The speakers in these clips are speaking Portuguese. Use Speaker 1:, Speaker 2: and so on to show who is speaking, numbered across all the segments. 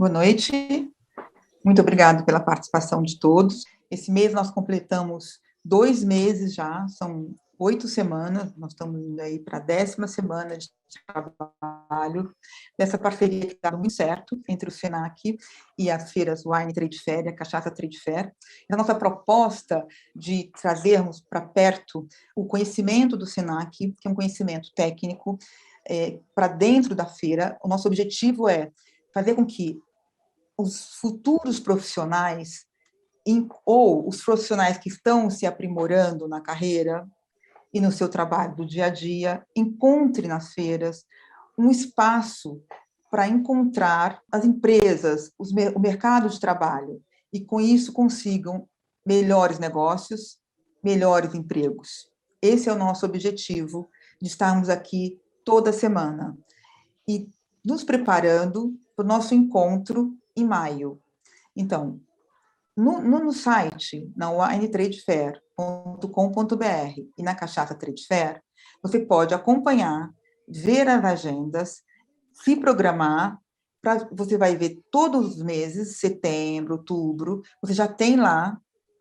Speaker 1: Boa noite. Muito obrigada pela participação de todos. Esse mês nós completamos 2 meses já, são 8 semanas, nós estamos indo aí para a 10ª semana de trabalho dessa parceria que está muito certo entre o SENAC e as feiras Wine Trade Fair e a Cachaça Trade Fair. A nossa proposta de trazermos para perto o conhecimento do SENAC, que é um conhecimento técnico, para dentro da feira. O nosso objetivo é fazer com que os futuros profissionais ou os profissionais que estão se aprimorando na carreira e no seu trabalho do dia a dia encontrem nas feiras um espaço para encontrar as empresas, o mercado de trabalho, e com isso consigam melhores negócios, melhores empregos. Esse é o nosso objetivo de estarmos aqui toda semana e nos preparando para o nosso encontro em maio. Então, no site, na winetradefair.com.br e na Cachaça Trade Fair, você pode acompanhar, ver as agendas, se programar, você vai ver todos os meses, setembro, outubro, você já tem lá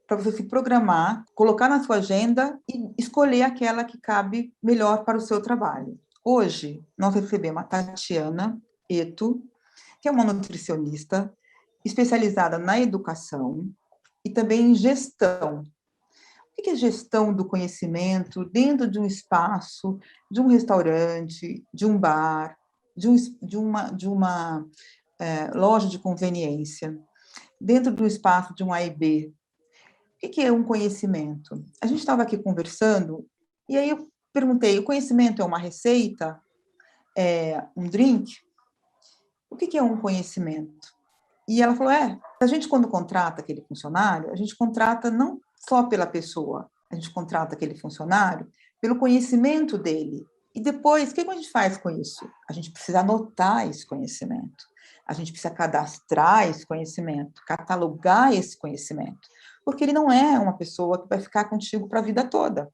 Speaker 1: para você se programar, colocar na sua agenda e escolher aquela que cabe melhor para o seu trabalho. Hoje, nós recebemos a Tatiana Eto, que é uma nutricionista especializada na educação e também em gestão. O que é gestão do conhecimento dentro de um espaço, de um restaurante, de um bar, de uma loja de conveniência, dentro do espaço de um A&B? O que é um conhecimento? A gente estava aqui conversando, e aí eu perguntei, o conhecimento é uma receita? É um drink? O que é um conhecimento? E ela falou, a gente quando contrata aquele funcionário, a gente contrata não só pela pessoa, a gente contrata aquele funcionário pelo conhecimento dele. E depois, o que a gente faz com isso? A gente precisa anotar esse conhecimento, a gente precisa cadastrar esse conhecimento, catalogar esse conhecimento, porque ele não é uma pessoa que vai ficar contigo para a vida toda.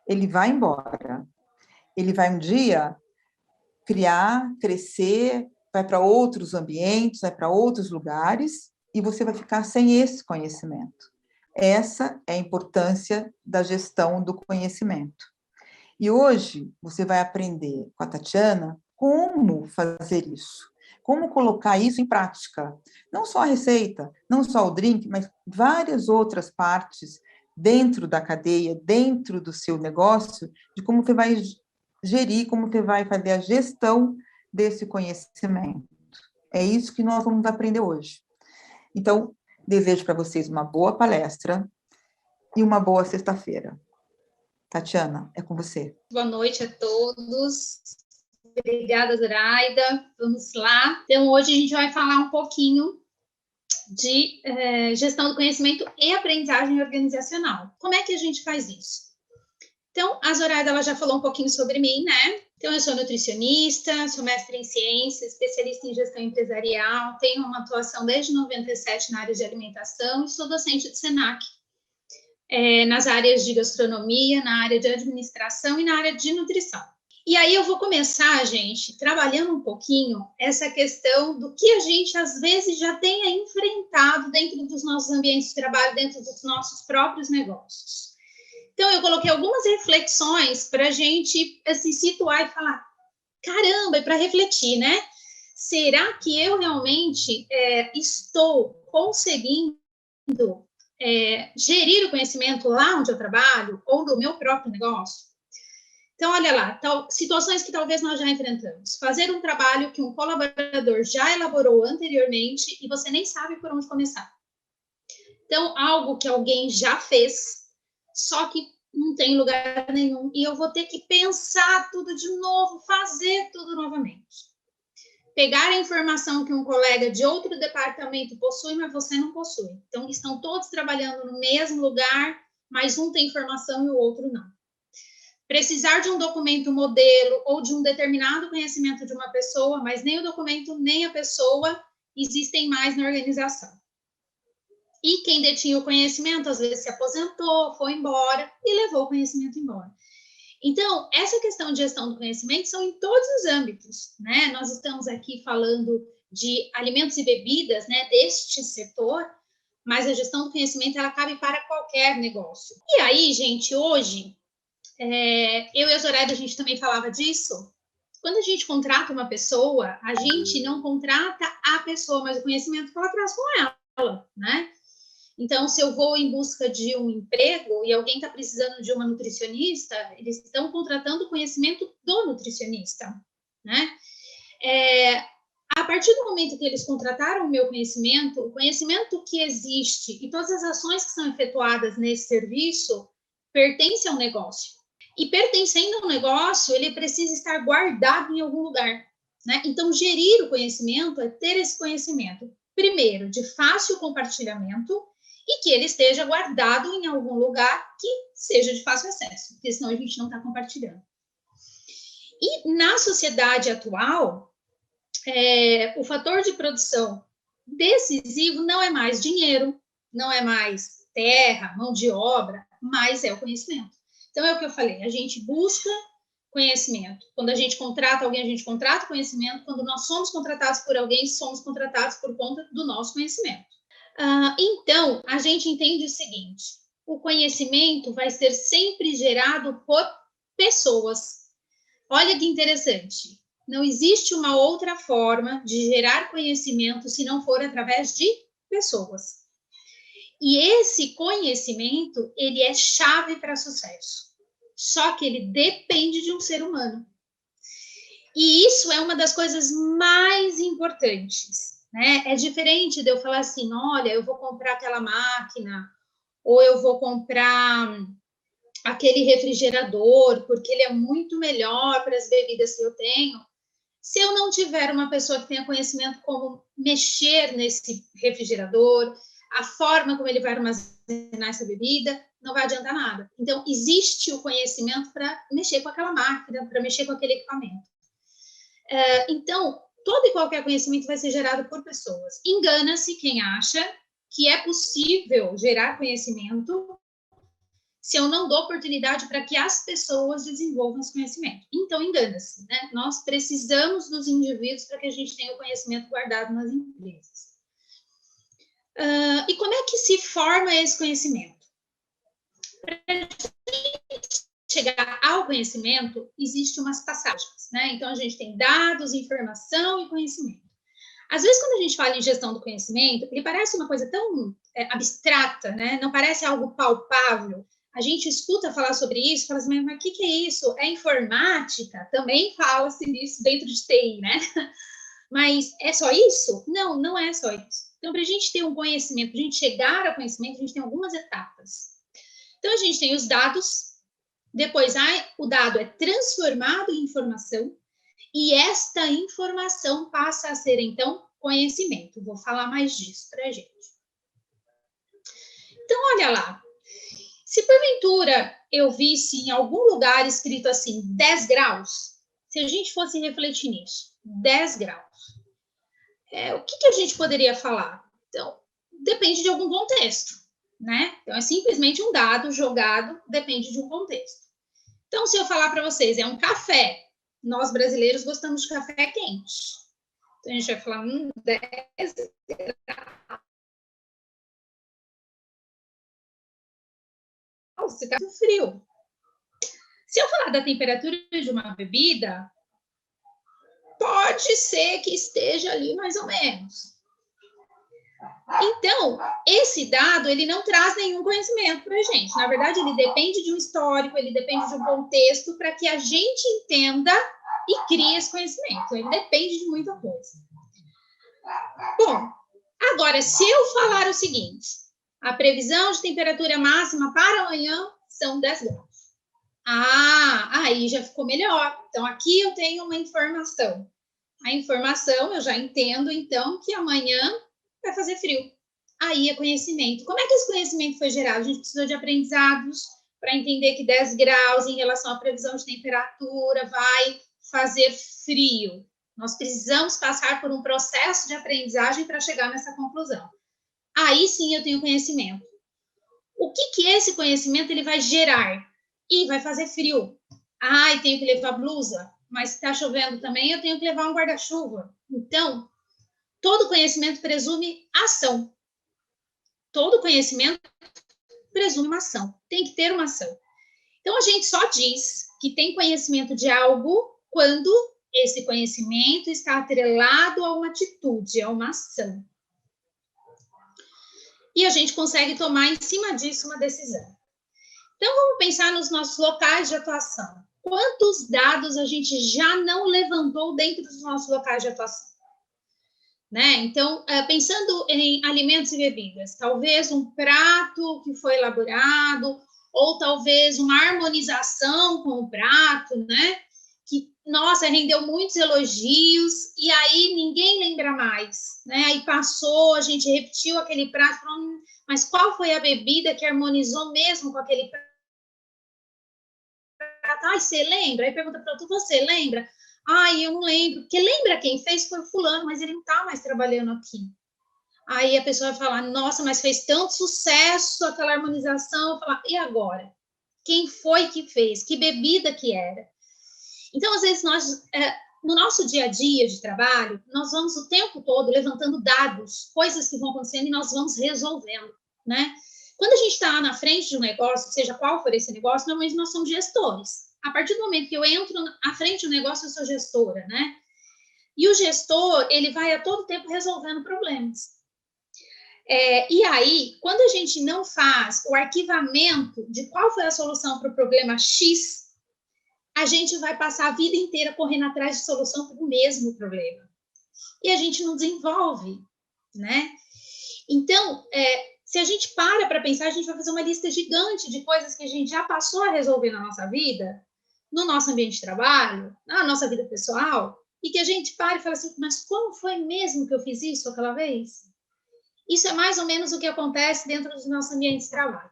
Speaker 1: Ele vai embora, ele vai um dia criar, crescer, vai para outros ambientes, vai para outros lugares, e você vai ficar sem esse conhecimento. Essa é a importância da gestão do conhecimento. E hoje você vai aprender com a Tatiana como fazer isso, como colocar isso em prática. Não só a receita, não só o drink, mas várias outras partes dentro da cadeia, dentro do seu negócio, de como você vai gerir, como você vai fazer a gestão desse conhecimento. É isso que nós vamos aprender hoje. Então, desejo para vocês uma boa palestra e uma boa sexta-feira. Tatiana, é com você.
Speaker 2: Boa noite a todos. Obrigada, Zoraida. Vamos lá. Então, hoje a gente vai falar um pouquinho de gestão do conhecimento e aprendizagem organizacional. Como é que a gente faz isso? Então, a Zoraida ela já falou um pouquinho sobre mim, né? Então, eu sou nutricionista, sou mestre em ciências, especialista em gestão empresarial, tenho uma atuação desde 97 na área de alimentação e sou docente do SENAC, nas áreas de gastronomia, na área de administração e na área de nutrição. E aí eu vou começar, gente, trabalhando um pouquinho essa questão do que a gente, às vezes, já tenha enfrentado dentro dos nossos ambientes de trabalho, dentro dos nossos próprios negócios. Então, eu coloquei algumas reflexões para a gente se situar e falar, caramba, é para refletir, né? Será que eu realmente estou conseguindo gerir o conhecimento lá onde eu trabalho ou no meu próprio negócio? Então, olha lá, situações que talvez nós já enfrentamos. Fazer um trabalho que um colaborador já elaborou anteriormente e você nem sabe por onde começar. Então, algo que alguém já fez, só que não tem lugar nenhum, e eu vou ter que pensar tudo de novo, fazer tudo novamente. Pegar a informação que um colega de outro departamento possui, mas você não possui. Então, estão todos trabalhando no mesmo lugar, mas um tem informação e o outro não. Precisar de um documento modelo ou de um determinado conhecimento de uma pessoa, mas nem o documento nem a pessoa existem mais na organização. E quem detinha o conhecimento, às vezes se aposentou, foi embora e levou o conhecimento embora. Então, essa questão de gestão do conhecimento são em todos os âmbitos, né? Nós estamos aqui falando de alimentos e bebidas, né, deste setor, mas a gestão do conhecimento, ela cabe para qualquer negócio. E aí, gente, hoje, eu e a Zoraida, a gente também falava disso. Quando a gente contrata uma pessoa, a gente não contrata a pessoa, mas o conhecimento que ela traz com ela, né? Então, se eu vou em busca de um emprego e alguém está precisando de uma nutricionista, eles estão contratando o conhecimento do nutricionista, né? A partir do momento que eles contrataram o meu conhecimento, o conhecimento que existe e todas as ações que são efetuadas nesse serviço pertencem ao negócio. E pertencendo ao negócio, ele precisa estar guardado em algum lugar, né? Então, gerir o conhecimento é ter esse conhecimento, primeiro, de fácil compartilhamento, e que ele esteja guardado em algum lugar que seja de fácil acesso, porque senão a gente não está compartilhando. E na sociedade atual, o fator de produção decisivo não é mais dinheiro, não é mais terra, mão de obra, mas é o conhecimento. Então, é o que eu falei, a gente busca conhecimento. Quando a gente contrata alguém, a gente contrata conhecimento. Quando nós somos contratados por alguém, somos contratados por conta do nosso conhecimento. Então, a gente entende o seguinte, o conhecimento vai ser sempre gerado por pessoas. Olha que interessante, não existe uma outra forma de gerar conhecimento se não for através de pessoas. E esse conhecimento, ele é chave para sucesso. Só que ele depende de um ser humano. E isso é uma das coisas mais importantes, né? É diferente de eu falar assim, olha, eu vou comprar aquela máquina, ou eu vou comprar aquele refrigerador, porque ele é muito melhor para as bebidas que eu tenho. Se eu não tiver uma pessoa que tenha conhecimento como mexer nesse refrigerador, a forma como ele vai armazenar essa bebida, não vai adiantar nada. Então, existe o conhecimento para mexer com aquela máquina, para mexer com aquele equipamento. Então, todo e qualquer conhecimento vai ser gerado por pessoas. Engana-se quem acha que é possível gerar conhecimento se eu não dou oportunidade para que as pessoas desenvolvam esse conhecimento. Então, engana-se, né? Nós precisamos dos indivíduos para que a gente tenha o conhecimento guardado nas empresas. E como é que se forma esse conhecimento? Para chegar ao conhecimento, existem umas passagens, né? Então, a gente tem dados, informação e conhecimento. Às vezes, quando a gente fala em gestão do conhecimento, ele parece uma coisa tão abstrata, né? Não parece algo palpável. A gente escuta falar sobre isso, fala assim, mas o que é isso? É informática? Também fala-se disso dentro de TI, né? Mas é só isso? Não, não é só isso. Então, para a gente ter um conhecimento, para a gente chegar ao conhecimento, a gente tem algumas etapas. Então, a gente tem os dados, depois o dado é transformado em informação, e esta informação passa a ser, então, conhecimento. Vou falar mais disso para a gente. Então, olha lá. Se porventura eu visse em algum lugar escrito assim, 10 graus, se a gente fosse refletir nisso, 10 graus, o que a gente poderia falar? Então, depende de algum contexto, né? Então, é simplesmente um dado jogado, depende de um contexto. Então, se eu falar para vocês, é um café, nós brasileiros gostamos de café quente. Então, a gente vai falar, 10 graus. Se está frio. Se eu falar da temperatura de uma bebida, pode ser que esteja ali mais ou menos. Então, esse dado, ele não traz nenhum conhecimento para a gente. Na verdade, ele depende de um histórico, ele depende de um contexto para que a gente entenda e crie esse conhecimento. Ele depende de muita coisa. Bom, agora, se eu falar o seguinte, a previsão de temperatura máxima para amanhã são 10 graus. Aí já ficou melhor. Então, aqui eu tenho uma informação. A informação, eu já entendo, então, que amanhã vai fazer frio. Aí é conhecimento. Como é que esse conhecimento foi gerado? A gente precisou de aprendizados para entender que 10 graus em relação à previsão de temperatura vai fazer frio. Nós precisamos passar por um processo de aprendizagem para chegar nessa conclusão. Aí sim eu tenho conhecimento. O que esse conhecimento ele vai gerar? Vai fazer frio. Eu tenho que levar blusa, mas se está chovendo também, eu tenho que levar um guarda-chuva. Então, todo conhecimento presume ação. Todo conhecimento presume uma ação. Tem que ter uma ação. Então, a gente só diz que tem conhecimento de algo quando esse conhecimento está atrelado a uma atitude, a uma ação. E a gente consegue tomar em cima disso uma decisão. Então, vamos pensar nos nossos locais de atuação. Quantos dados a gente já não levantou dentro dos nossos locais de atuação? Né? Então, pensando em alimentos e bebidas, talvez um prato que foi elaborado, ou talvez uma harmonização com o prato, né? Que, nossa, rendeu muitos elogios, e aí ninguém lembra mais, né? Aí passou, a gente repetiu aquele prato, falando, mas qual foi a bebida que harmonizou mesmo com aquele prato? Ai, você lembra? Aí pergunta para tu, você lembra? Ai, eu não lembro, porque lembra quem fez foi o fulano, mas ele não está mais trabalhando aqui. Aí a pessoa vai falar, nossa, mas fez tanto sucesso aquela harmonização. Eu falo, e agora? Quem foi que fez? Que bebida que era? Então, às vezes, nós, no nosso dia a dia de trabalho, nós vamos o tempo todo levantando dados, coisas que vão acontecendo e nós vamos resolvendo, né? Quando a gente está na frente de um negócio, seja qual for esse negócio, normalmente nós somos gestores. A partir do momento que eu entro à frente do negócio, eu sou gestora, né? E o gestor, ele vai a todo tempo resolvendo problemas. E aí, quando a gente não faz o arquivamento de qual foi a solução para o problema X, a gente vai passar a vida inteira correndo atrás de solução para o mesmo problema. E a gente não desenvolve, né? Então, se a gente para pensar, a gente vai fazer uma lista gigante de coisas que a gente já passou a resolver na nossa vida, no nosso ambiente de trabalho, na nossa vida pessoal, e que a gente para e fala assim, mas como foi mesmo que eu fiz isso aquela vez? Isso é mais ou menos o que acontece dentro dos nossos ambientes de trabalho.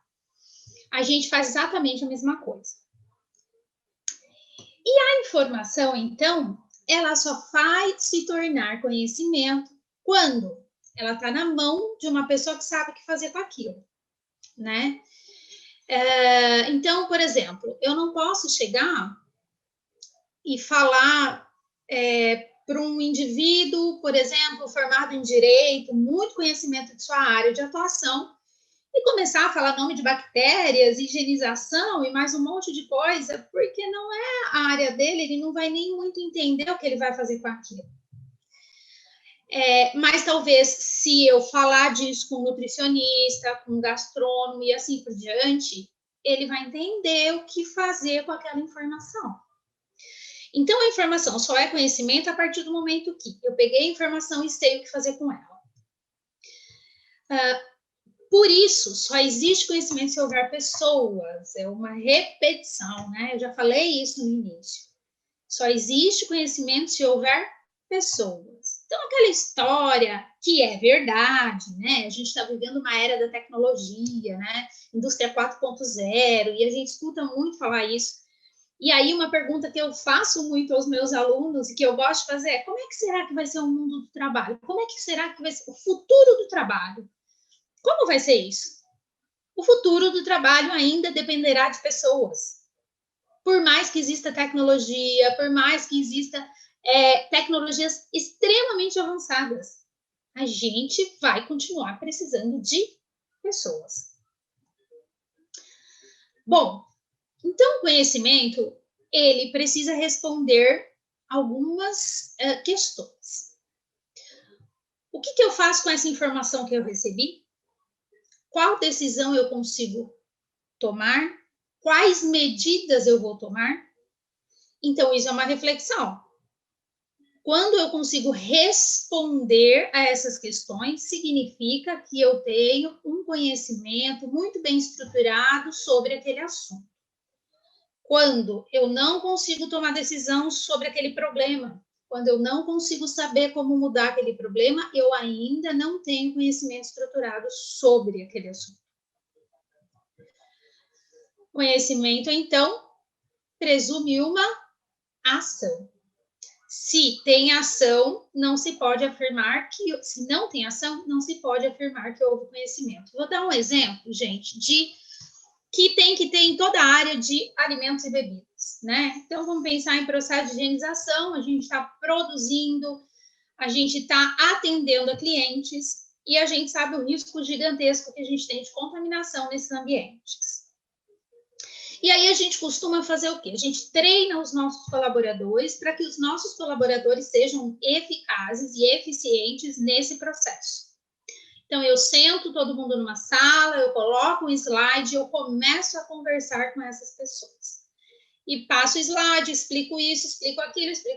Speaker 2: A gente faz exatamente a mesma coisa. E a informação, então, ela só vai se tornar conhecimento quando ela está na mão de uma pessoa que sabe o que fazer com aquilo, né? Então, por exemplo, eu não posso chegar e falar para um indivíduo, por exemplo, formado em direito, muito conhecimento de sua área de atuação, e começar a falar nome de bactérias, higienização e mais um monte de coisa, porque não é a área dele, ele não vai nem muito entender o que ele vai fazer com aquilo. Mas talvez, se eu falar disso com um nutricionista, com um gastrônomo e assim por diante, ele vai entender o que fazer com aquela informação. Então, a informação só é conhecimento a partir do momento que eu peguei a informação e sei o que fazer com ela. Por isso, só existe conhecimento se houver pessoas. É uma repetição, né? Eu já falei isso no início. Só existe conhecimento se houver pessoas. Então, aquela história que é verdade, né? A gente está vivendo uma era da tecnologia, né? Indústria 4.0, e a gente escuta muito falar isso. E aí, uma pergunta que eu faço muito aos meus alunos e que eu gosto de fazer é: como é que será que vai ser o mundo do trabalho? Como é que será que vai ser o futuro do trabalho? Como vai ser isso? O futuro do trabalho ainda dependerá de pessoas. Por mais que exista tecnologia, por mais que exista tecnologias extremamente avançadas, a gente vai continuar precisando de pessoas. Bom, então o conhecimento, ele precisa responder algumas questões. O que eu faço com essa informação que eu recebi? Qual decisão eu consigo tomar? Quais medidas eu vou tomar? Então, isso é uma reflexão. Quando eu consigo responder a essas questões, significa que eu tenho um conhecimento muito bem estruturado sobre aquele assunto. Quando eu não consigo tomar decisão sobre aquele problema, quando eu não consigo saber como mudar aquele problema, eu ainda não tenho conhecimento estruturado sobre aquele assunto. Conhecimento, então, presume uma ação. Se tem ação, não se pode afirmar que... Se não tem ação, não se pode afirmar que houve conhecimento. Vou dar um exemplo, gente, que tem que ter em toda a área de alimentos e bebidas, né? Então, vamos pensar em processo de higienização. A gente está produzindo a gente está atendendo a clientes e a gente sabe o risco gigantesco que a gente tem de contaminação nesses ambientes. E aí a gente costuma fazer o quê? A gente treina os nossos colaboradores para que os nossos colaboradores sejam eficazes e eficientes nesse processo. Então, eu sento todo mundo numa sala, eu coloco um slide, eu começo a conversar com essas pessoas. E passo o slide, explico isso, explico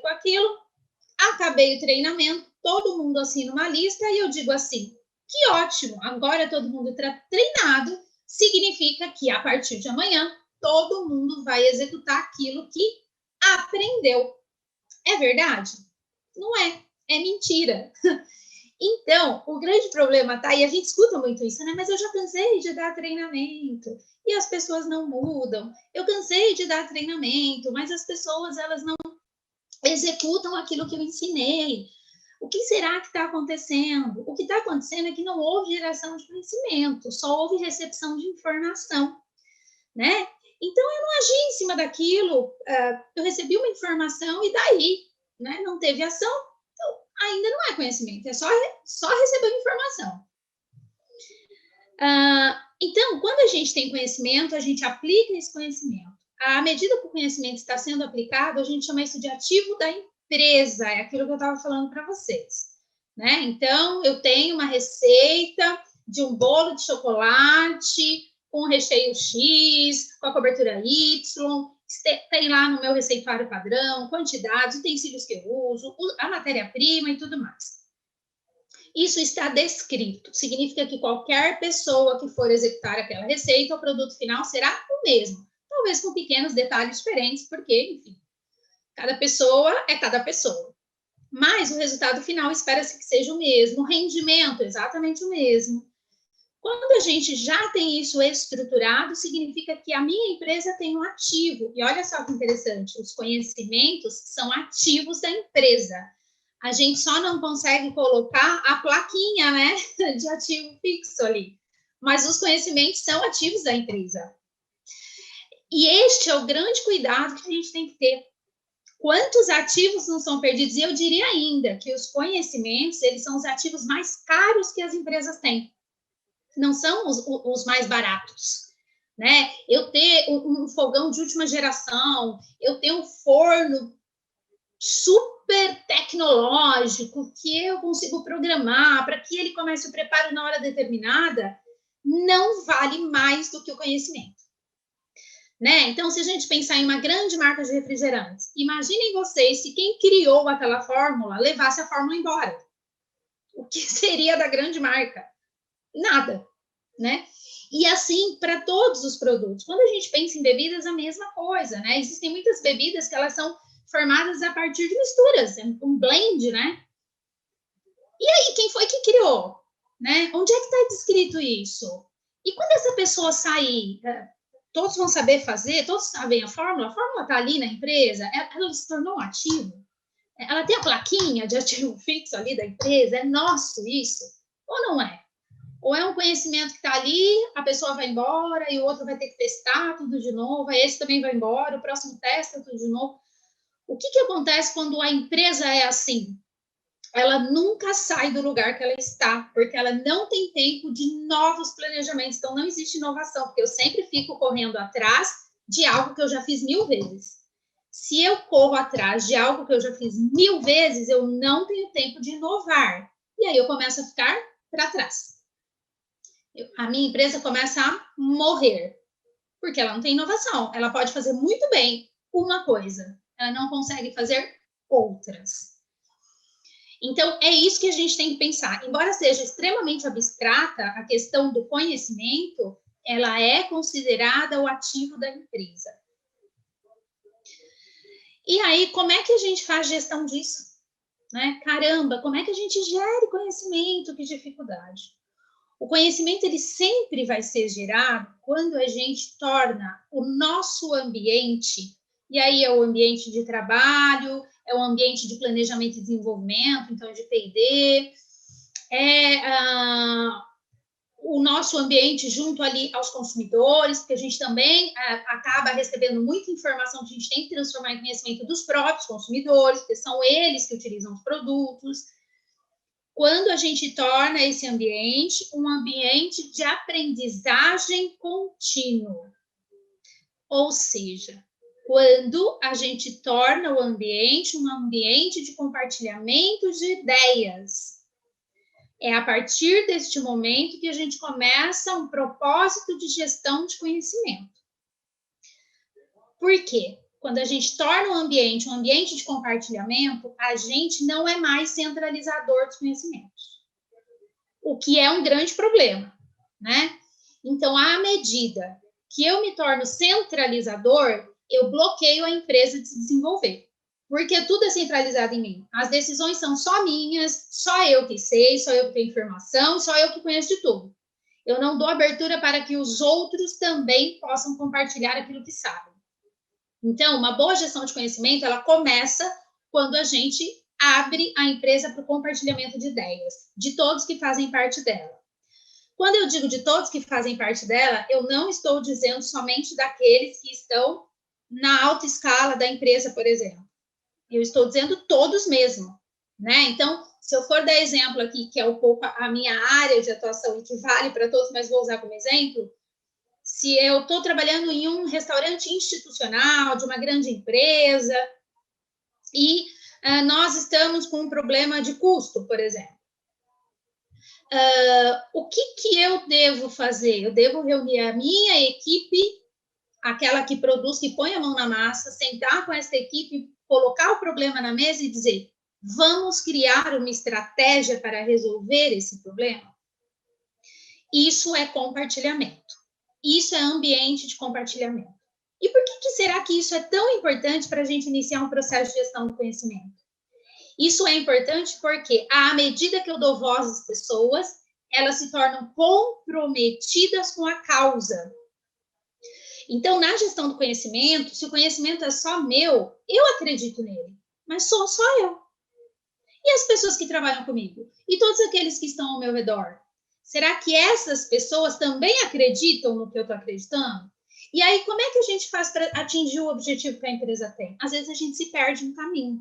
Speaker 2: aquilo. Acabei o treinamento, todo mundo assina uma lista e eu digo assim, que ótimo, agora todo mundo está treinado, significa que a partir de amanhã, todo mundo vai executar aquilo que aprendeu. É verdade? Não é, é mentira. Então, o grande problema tá, e a gente escuta muito isso, né? Mas eu já cansei de dar treinamento e as pessoas não mudam. Eu cansei de dar treinamento, mas as pessoas, elas não executam aquilo que eu ensinei. O que será que está acontecendo? O que está acontecendo é que não houve geração de conhecimento, só houve recepção de informação, né? Então, eu não agi em cima daquilo, eu recebi uma informação e daí, né? Não teve ação, então ainda não é conhecimento, é só receber informação. Então, quando a gente tem conhecimento, a gente aplica esse conhecimento. À medida que o conhecimento está sendo aplicado, a gente chama isso de ativo da empresa, é aquilo que eu estava falando para vocês, né? Então, eu tenho uma receita de um bolo de chocolate com recheio X, com a cobertura Y, tem lá no meu receituário padrão, quantidades, utensílios que eu uso, a matéria-prima e tudo mais. Isso está descrito, significa que qualquer pessoa que for executar aquela receita, o produto final será o mesmo, talvez com pequenos detalhes diferentes, porque, enfim, cada pessoa é cada pessoa. Mas o resultado final espera-se que seja o mesmo, o rendimento exatamente o mesmo. Quando a gente já tem isso estruturado, significa que a minha empresa tem um ativo. E olha só que interessante, os conhecimentos são ativos da empresa. A gente só não consegue colocar a plaquinha, né, de ativo fixo ali. Mas os conhecimentos são ativos da empresa. E este é o grande cuidado que a gente tem que ter. Quantos ativos não são perdidos? E eu diria ainda que os conhecimentos, eles são os ativos mais caros que as empresas têm. Não são os mais baratos, né? Eu ter um fogão de última geração, eu ter um forno super tecnológico que eu consigo programar para que ele comece o preparo na hora determinada, não vale mais do que o conhecimento, né? Então, se a gente pensar em uma grande marca de refrigerantes, imaginem vocês se quem criou aquela fórmula levasse a fórmula embora. O que seria da grande marca? Nada, né? E assim para todos os produtos. Quando a gente pensa em bebidas, a mesma coisa, né? Existem muitas bebidas que elas são formadas a partir de misturas, um blend, né? E aí, quem foi que criou? Né? Onde é que está descrito isso? E quando essa pessoa sair, todos vão saber fazer, todos sabem a fórmula está ali na empresa, ela se tornou um ativo, ela tem a plaquinha de ativo fixo ali da empresa, é nosso isso, ou não é? Ou é um conhecimento que está ali, a pessoa vai embora e o outro vai ter que testar tudo de novo, aí esse também vai embora, o próximo testa tudo de novo. O que acontece quando a empresa é assim? Ela nunca sai do lugar que ela está, porque ela não tem tempo de novos planejamentos, então não existe inovação, porque eu sempre fico correndo atrás de algo que eu já fiz 1000 vezes. Se eu corro atrás de algo que eu já fiz 1000 vezes, eu não tenho tempo de inovar, e aí eu começo a ficar para trás. A minha empresa começa a morrer, porque ela não tem inovação. Ela pode fazer muito bem uma coisa, ela não consegue fazer outras. Então, é isso que a gente tem que pensar. Embora seja extremamente abstrata, a questão do conhecimento, ela é considerada o ativo da empresa. E aí, como é que a gente faz gestão disso? Né? Caramba, como é que a gente gere conhecimento? Que dificuldade. O conhecimento, ele sempre vai ser gerado quando a gente torna o nosso ambiente, e aí é o ambiente de trabalho, é o ambiente de planejamento e desenvolvimento, então de P&D, o nosso ambiente junto ali aos consumidores, porque a gente também acaba recebendo muita informação que a gente tem que transformar em conhecimento dos próprios consumidores, porque são eles que utilizam os produtos. quando a gente torna esse ambiente um ambiente de aprendizagem contínua. Ou seja, quando a gente torna o ambiente um ambiente de compartilhamento de ideias. É a partir deste momento que a gente começa um propósito de gestão de conhecimento. Por quê? Quando a gente torna o ambiente um ambiente de compartilhamento, a gente não é mais centralizador dos conhecimentos. O que é um grande problema, né? Então, à medida que eu me torno centralizador, eu bloqueio a empresa de se desenvolver. Porque tudo é centralizado em mim. As decisões são só minhas, só eu que sei, só eu que tenho informação, só eu que conheço de tudo. Eu não dou abertura para que os outros também possam compartilhar aquilo que sabem. Então, uma boa gestão de conhecimento, ela começa quando a gente abre a empresa para o compartilhamento de ideias, de todos que fazem parte dela. Quando eu digo de todos que fazem parte dela, eu não estou dizendo somente daqueles que estão na alta escala da empresa, por exemplo. Eu estou dizendo todos mesmo, né? Então, se eu for dar exemplo aqui, que é um pouco a minha área de atuação e que vale para todos, mas vou usar como exemplo, se eu estou trabalhando em um restaurante institucional de uma grande empresa e nós estamos com um problema de custo, por exemplo. O que eu devo fazer? Eu devo reunir a minha equipe, aquela que produz, que põe a mão na massa, sentar com essa equipe, colocar o problema na mesa e dizer, vamos criar uma estratégia para resolver esse problema? Isso é compartilhamento. Isso é ambiente de compartilhamento. E por que será que isso é tão importante para a gente iniciar um processo de gestão do conhecimento? Isso é importante porque, à medida que eu dou voz às pessoas, elas se tornam comprometidas com a causa. Então, na gestão do conhecimento, se o conhecimento é só meu, eu acredito nele, mas sou só eu. E as pessoas que trabalham comigo? E todos aqueles que estão ao meu redor? Será que essas pessoas também acreditam no que eu estou acreditando? E aí, como é que a gente faz para atingir o objetivo que a empresa tem? Às vezes a gente se perde no caminho.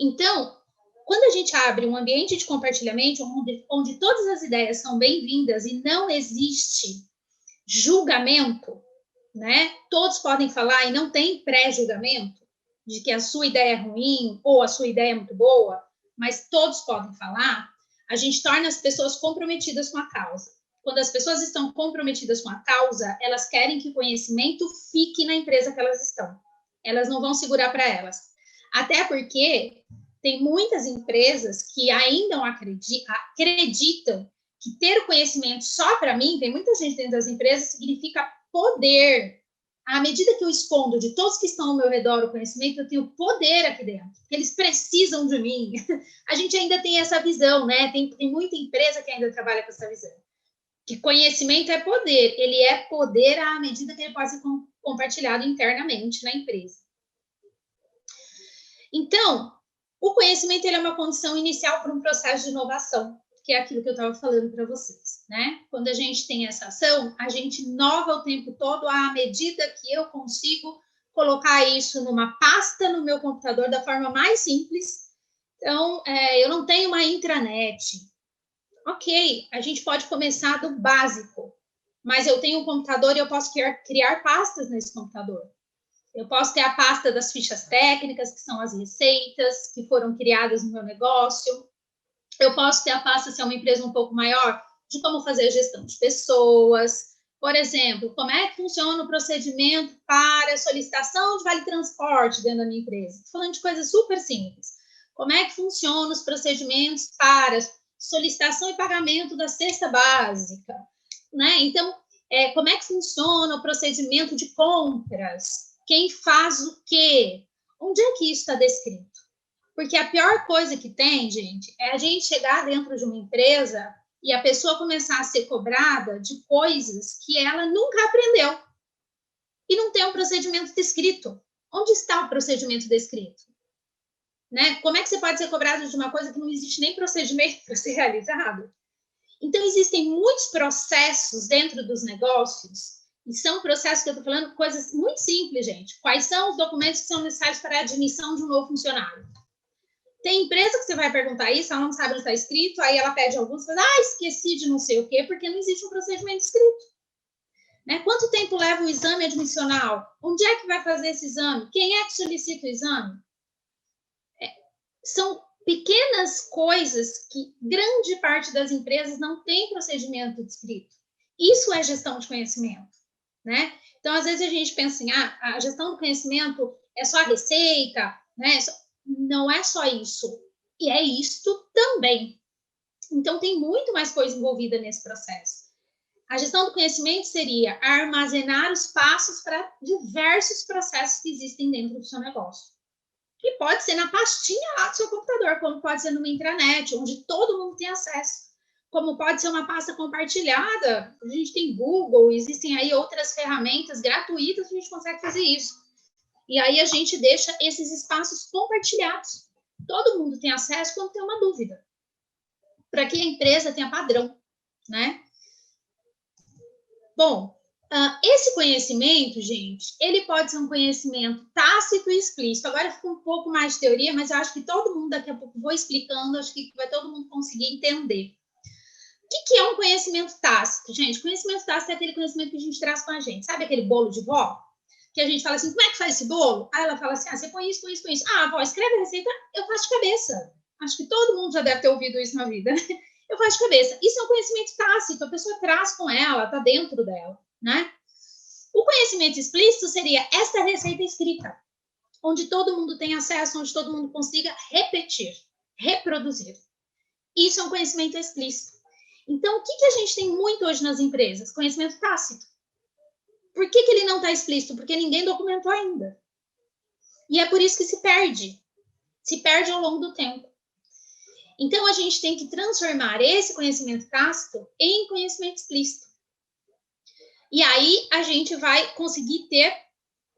Speaker 2: Então, quando a gente abre um ambiente de compartilhamento, onde todas as ideias são bem-vindas e não existe julgamento, né? Todos podem falar e não tem pré-julgamento de que a sua ideia é ruim ou a sua ideia é muito boa, mas todos podem falar, a gente torna as pessoas comprometidas com a causa. Quando as pessoas estão comprometidas com a causa, elas querem que o conhecimento fique na empresa que elas estão. Elas não vão segurar para elas. Até porque tem muitas empresas que ainda acreditam que ter o conhecimento só para mim, tem muita gente dentro das empresas, significa poder. À medida que eu escondo de todos que estão ao meu redor o conhecimento, eu tenho poder aqui dentro. Eles precisam de mim. A gente ainda tem essa visão, né? Tem muita empresa que ainda trabalha com essa visão. Que conhecimento é poder. Ele é poder à medida que ele pode ser compartilhado internamente na empresa. Então, o conhecimento ele é uma condição inicial para um processo de inovação, que é aquilo que eu estava falando para vocês, né? Quando a gente tem essa ação, a gente inova o tempo todo à medida que eu consigo colocar isso numa pasta no meu computador da forma mais simples. Então, eu não tenho uma intranet. Ok, a gente pode começar do básico, mas eu tenho um computador e eu posso criar pastas nesse computador. Eu posso ter a pasta das fichas técnicas, que são as receitas que foram criadas no meu negócio. Eu posso ter a pasta, se é uma empresa um pouco maior, de como fazer a gestão de pessoas. Por exemplo, como é que funciona o procedimento para solicitação de vale-transporte dentro da minha empresa? Estou falando de coisas super simples. Como é que funcionam os procedimentos para solicitação e pagamento da cesta básica? Né? Então, como é que funciona o procedimento de compras? Quem faz o quê? Onde é que isso está descrito? Porque a pior coisa que tem, gente, é a gente chegar dentro de uma empresa e a pessoa começar a ser cobrada de coisas que ela nunca aprendeu. E não tem um procedimento descrito. Onde está o procedimento descrito? Né? Como é que você pode ser cobrado de uma coisa que não existe nem procedimento para ser realizado? Então, existem muitos processos dentro dos negócios, e são processos que eu estou falando, coisas muito simples, gente. Quais são os documentos que são necessários para a admissão de um novo funcionário? Tem empresa que você vai perguntar isso, ela não sabe onde está escrito, aí ela pede alguns, esqueci de não sei o quê, porque não existe um procedimento escrito. Né? Quanto tempo leva o exame admissional? Onde é que vai fazer esse exame? Quem é que solicita o exame? São pequenas coisas que grande parte das empresas não tem procedimento escrito. Isso é gestão de conhecimento, né? Então, às vezes a gente pensa assim, a gestão do conhecimento é só a receita, né? Não é só isso. E é isto também. Então, tem muito mais coisa envolvida nesse processo. A gestão do conhecimento seria armazenar os passos para diversos processos que existem dentro do seu negócio. Que pode ser na pastinha lá do seu computador, como pode ser numa intranet, onde todo mundo tem acesso. Como pode ser uma pasta compartilhada, a gente tem Google, existem aí outras ferramentas gratuitas, a gente consegue fazer isso. E aí a gente deixa esses espaços compartilhados. Todo mundo tem acesso quando tem uma dúvida. Para que a empresa tenha padrão, né? Bom, esse conhecimento, gente, ele pode ser um conhecimento tácito e explícito. Agora fica um pouco mais de teoria, mas eu acho que todo mundo, daqui a pouco, vou explicando, acho que vai todo mundo conseguir entender. O que é um conhecimento tácito? Gente, conhecimento tácito é aquele conhecimento que a gente traz com a gente. Sabe aquele bolo de vó? Que a gente fala assim, como é que faz esse bolo? Aí ela fala assim, você põe isso, põe isso, põe isso. Vó, escreve a receita, eu faço de cabeça. Acho que todo mundo já deve ter ouvido isso na vida. Eu faço de cabeça. Isso é um conhecimento tácito, a pessoa traz com ela, está dentro dela, né? O conhecimento explícito seria esta receita escrita, onde todo mundo tem acesso, onde todo mundo consiga repetir, reproduzir. Isso é um conhecimento explícito. Então, o que a gente tem muito hoje nas empresas? Conhecimento tácito. Por que ele não está explícito? Porque ninguém documentou ainda. E é por isso que se perde ao longo do tempo. Então, a gente tem que transformar esse conhecimento tácito em conhecimento explícito. E aí, a gente vai conseguir ter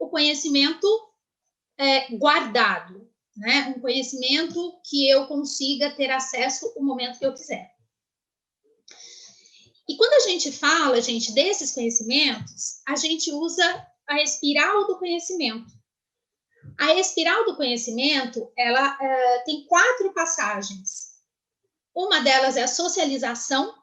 Speaker 2: o conhecimento guardado, né? Um conhecimento que eu consiga ter acesso no momento que eu quiser. E quando a gente fala, gente, desses conhecimentos, a gente usa a espiral do conhecimento. A espiral do conhecimento, ela tem 4 passagens. Uma delas é a socialização,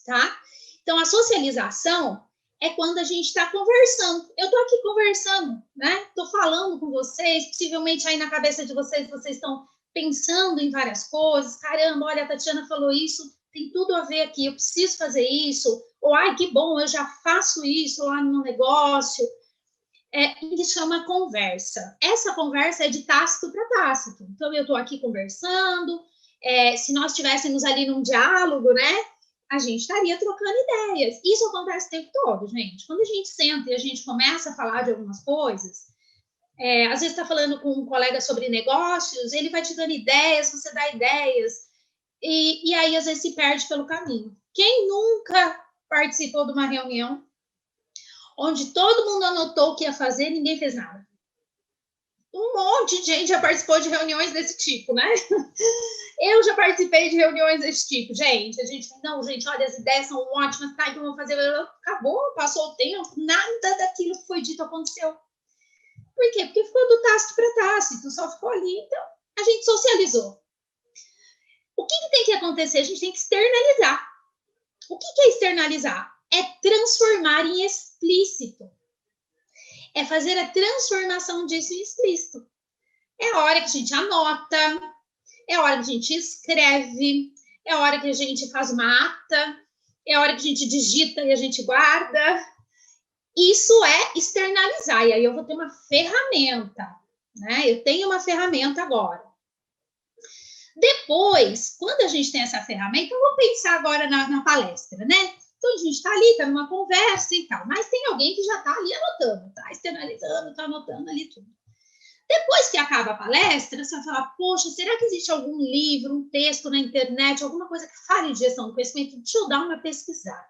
Speaker 2: tá? Então, a socialização é quando a gente está conversando. Eu estou aqui conversando, né? Estou falando com vocês, possivelmente aí na cabeça de vocês estão pensando em várias coisas. Caramba, olha, a Tatiana falou isso, tem tudo a ver aqui, eu preciso fazer isso. Ou, ai, que bom, eu já faço isso lá no negócio. Isso chama conversa. Essa conversa é de tácito para tácito. Então, eu estou aqui conversando. Se nós estivéssemos ali num diálogo, né? A gente estaria trocando ideias. Isso acontece o tempo todo, gente. Quando a gente senta e a gente começa a falar de algumas coisas, às vezes está falando com um colega sobre negócios, ele vai te dando ideias, você dá ideias, e aí às vezes se perde pelo caminho. Quem nunca participou de uma reunião onde todo mundo anotou o que ia fazer e ninguém fez nada? Um monte de gente já participou de reuniões desse tipo, né? Eu já participei de reuniões desse tipo. Gente, não, gente, olha, as ideias são ótimas, tá, então vamos fazer. Acabou, passou o tempo, nada daquilo que foi dito aconteceu. Por quê? Porque ficou do tácito para tácito, só ficou ali. Então, a gente socializou. O que tem que acontecer? A gente tem que externalizar. O que é externalizar? É transformar em explícito. É fazer a transformação disso em explícito. É a hora que a gente anota, é a hora que a gente escreve, é a hora que a gente faz uma ata, é a hora que a gente digita e a gente guarda. Isso é externalizar. E aí eu vou ter uma ferramenta, né? Eu tenho uma ferramenta agora. Depois, quando a gente tem essa ferramenta, eu vou pensar agora na palestra, né? Então, a gente está ali, está numa conversa e tal, mas tem alguém que já está ali anotando, está externalizando, está anotando ali tudo. Depois que acaba a palestra, você vai falar, poxa, será que existe algum livro, um texto na internet, alguma coisa que fale de gestão do conhecimento? Deixa eu dar uma pesquisada.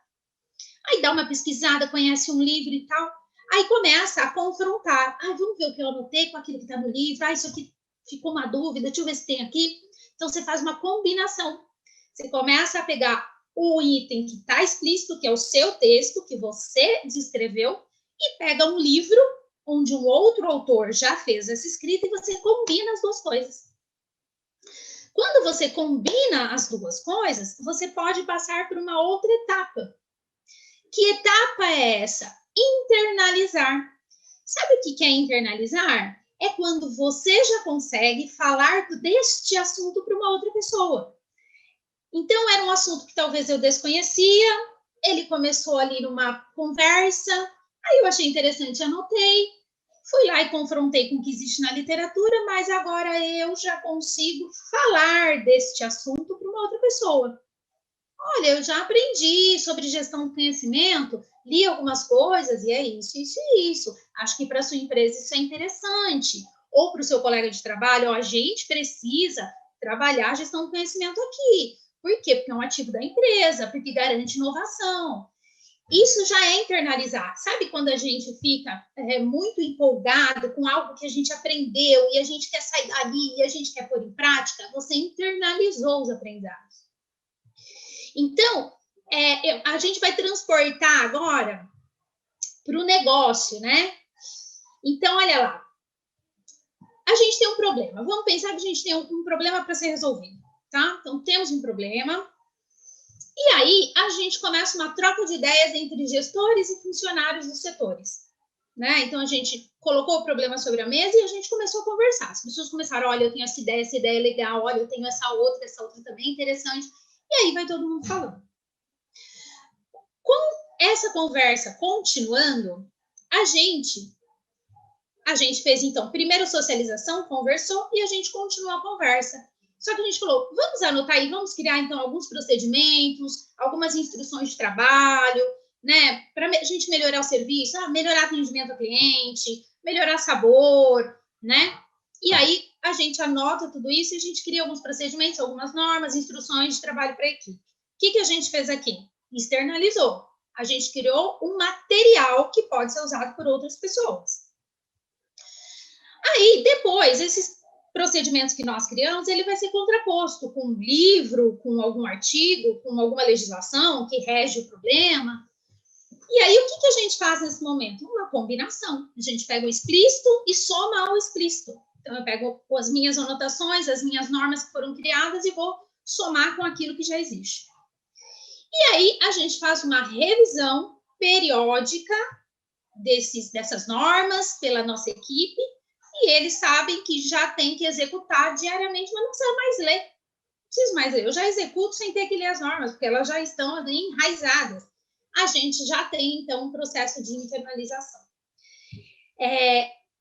Speaker 2: Aí dá uma pesquisada, conhece um livro e tal, aí começa a confrontar. Vamos ver o que eu anotei com aquilo que está no livro. Isso aqui ficou uma dúvida, deixa eu ver se tem aqui. Então, você faz uma combinação. Você começa a pegar o item que está explícito, que é o seu texto, que você descreveu, e pega um livro onde um outro autor já fez essa escrita e você combina as duas coisas. Quando você combina as duas coisas, você pode passar por uma outra etapa. Que etapa é essa? Internalizar. Sabe o que é internalizar? É quando você já consegue falar deste assunto para uma outra pessoa. Então, era um assunto que talvez eu desconhecia, ele começou ali numa conversa, aí eu achei interessante, anotei, fui lá e confrontei com o que existe na literatura, mas agora eu já consigo falar deste assunto para uma outra pessoa. Olha, eu já aprendi sobre gestão do conhecimento, li algumas coisas e é isso, isso e isso. Acho que para a sua empresa isso é interessante. Ou para o seu colega de trabalho, ó, a gente precisa trabalhar a gestão do conhecimento aqui. Por quê? Porque é um ativo da empresa, porque garante inovação. Isso já é internalizar. Sabe quando a gente fica muito empolgado com algo que a gente aprendeu e a gente quer sair dali e a gente quer pôr em prática? Você internalizou os aprendizados. Então, a gente vai transportar agora para o negócio, né? Então, olha lá. A gente tem um problema. Vamos pensar que a gente tem um problema para ser resolvido, tá? Então, temos um problema. E aí, a gente começa uma troca de ideias entre gestores e funcionários dos setores, né? Então, a gente colocou o problema sobre a mesa e a gente começou a conversar. As pessoas começaram, olha, eu tenho essa ideia é legal, olha, eu tenho essa outra também é interessante. E aí vai todo mundo falando. Com essa conversa continuando, a gente fez, então, primeiro socialização, conversou, e a gente continuou a conversa. Só que a gente falou, vamos anotar aí, vamos criar, então, alguns procedimentos, algumas instruções de trabalho, né, para a gente melhorar o serviço, melhorar atendimento ao cliente, melhorar sabor, né? E aí, a gente anota tudo isso e a gente cria alguns procedimentos, algumas normas, instruções de trabalho para a equipe. O que a gente fez aqui? Externalizou. A gente criou um material que pode ser usado por outras pessoas. Aí, depois, esses procedimentos que nós criamos, ele vai ser contraposto com um livro, com algum artigo, com alguma legislação que rege o problema. E aí, o que a gente faz nesse momento? Uma combinação. A gente pega o explícito e soma ao explícito. Então, eu pego as minhas anotações, as minhas normas que foram criadas e vou somar com aquilo que já existe. E aí, a gente faz uma revisão periódica dessas normas pela nossa equipe, e eles sabem que já tem que executar diariamente, mas não precisa mais ler. Não preciso mais ler. Eu já executo sem ter que ler as normas, porque elas já estão ali enraizadas. A gente já tem, então, um processo de internalização.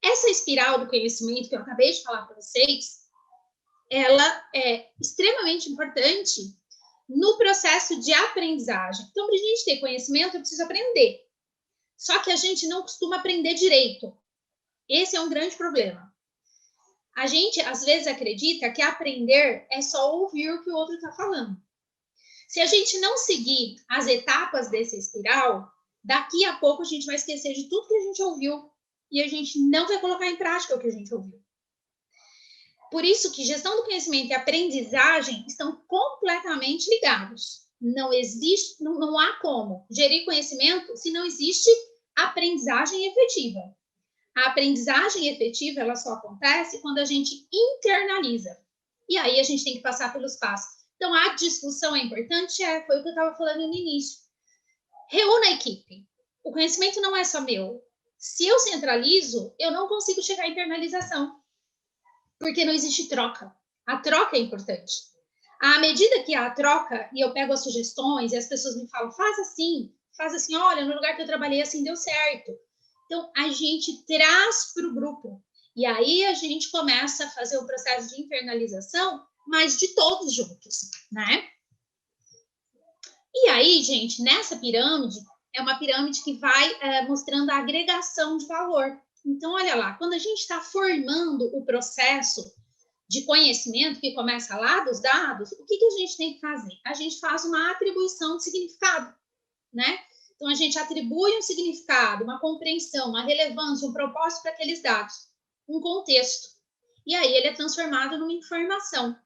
Speaker 2: Essa espiral do conhecimento que eu acabei de falar para vocês, ela é extremamente importante no processo de aprendizagem. Então, para a gente ter conhecimento, eu preciso aprender. Só que a gente não costuma aprender direito. Esse é um grande problema. A gente, às vezes, acredita que aprender é só ouvir o que o outro está falando. Se a gente não seguir as etapas dessa espiral, daqui a pouco a gente vai esquecer de tudo que a gente ouviu e a gente não vai colocar em prática o que a gente ouviu. Por isso que gestão do conhecimento e aprendizagem estão completamente ligados. Não há como gerir conhecimento se não existe aprendizagem efetiva. A aprendizagem efetiva, ela só acontece quando a gente internaliza. E aí a gente tem que passar pelos passos. Então, a discussão é importante, foi o que eu estava falando no início. Reúna a equipe. O conhecimento não é só meu. Se eu centralizo, eu não consigo chegar à internalização. Porque não existe troca. A troca é importante. À medida que há a troca, e eu pego as sugestões, e as pessoas me falam, faz assim, olha, no lugar que eu trabalhei assim deu certo. Então, a gente traz para o grupo. E aí, a gente começa a fazer o processo de internalização, mas de todos juntos, né? E aí, gente, nessa pirâmide, é uma pirâmide que vai mostrando a agregação de valor. Então, olha lá, quando a gente está formando o processo de conhecimento, que começa lá dos dados, o que a gente tem que fazer? A gente faz uma atribuição de significado, né? Então, a gente atribui um significado, uma compreensão, uma relevância, um propósito para aqueles dados, um contexto. E aí, ele é transformado numa informação.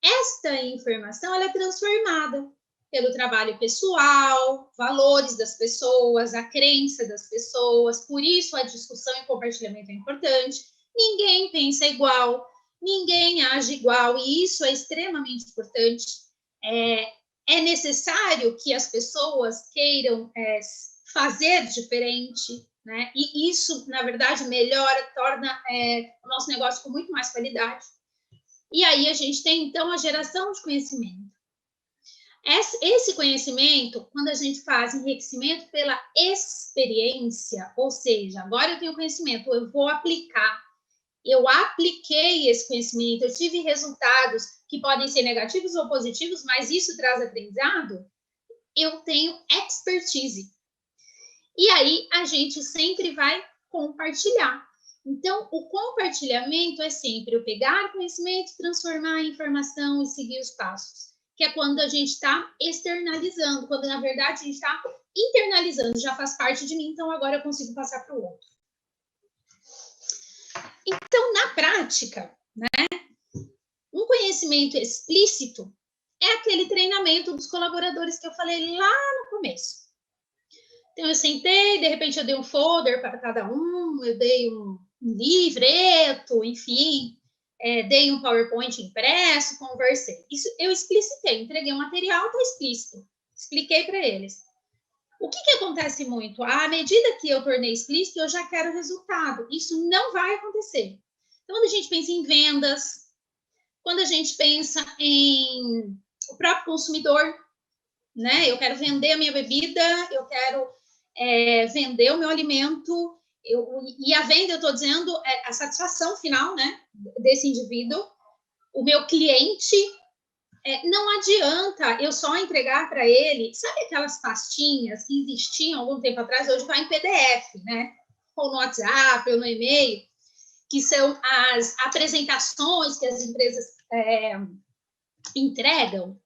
Speaker 2: Esta informação, ela é transformada pelo trabalho pessoal, valores das pessoas, a crença das pessoas. Por isso, a discussão e compartilhamento é importante. Ninguém pensa igual. ninguém age igual, e isso é extremamente importante. É necessário que as pessoas queiram fazer diferente, né? E isso, na verdade, melhora, torna o nosso negócio com muito mais qualidade. E aí a gente tem, então, a geração de conhecimento. Esse conhecimento, quando a gente faz enriquecimento pela experiência, ou seja, agora eu tenho conhecimento, eu vou aplicar. Eu apliquei esse conhecimento, eu tive resultados que podem ser negativos ou positivos, mas isso traz aprendizado, eu tenho expertise. E aí a gente sempre vai compartilhar. Então, o compartilhamento é sempre eu pegar conhecimento, transformar em informação e seguir os passos, que é quando a gente está externalizando, quando na verdade a gente está internalizando, já faz parte de mim, então agora eu consigo passar para o outro. Então, na prática, né, um conhecimento explícito é aquele treinamento dos colaboradores que eu falei lá no começo. Então, eu sentei, de repente eu dei um folder para cada um, eu dei um livreto, enfim, dei um PowerPoint impresso, conversei. Isso eu explicitei, entreguei o material, está explícito. Expliquei para eles. O que acontece muito? À medida que eu tornei explícito, eu já quero resultado. Isso não vai acontecer. Então, quando a gente pensa em vendas, quando a gente pensa em o próprio consumidor, né? Eu quero vender a minha bebida, eu quero vender o meu alimento, e a venda, eu estou dizendo, a satisfação final, né, desse indivíduo, o meu cliente. Não adianta eu só entregar para ele, sabe aquelas pastinhas que existiam algum tempo atrás, hoje vai em PDF, né? Ou no WhatsApp, ou no e-mail, que são as apresentações que as empresas entregam.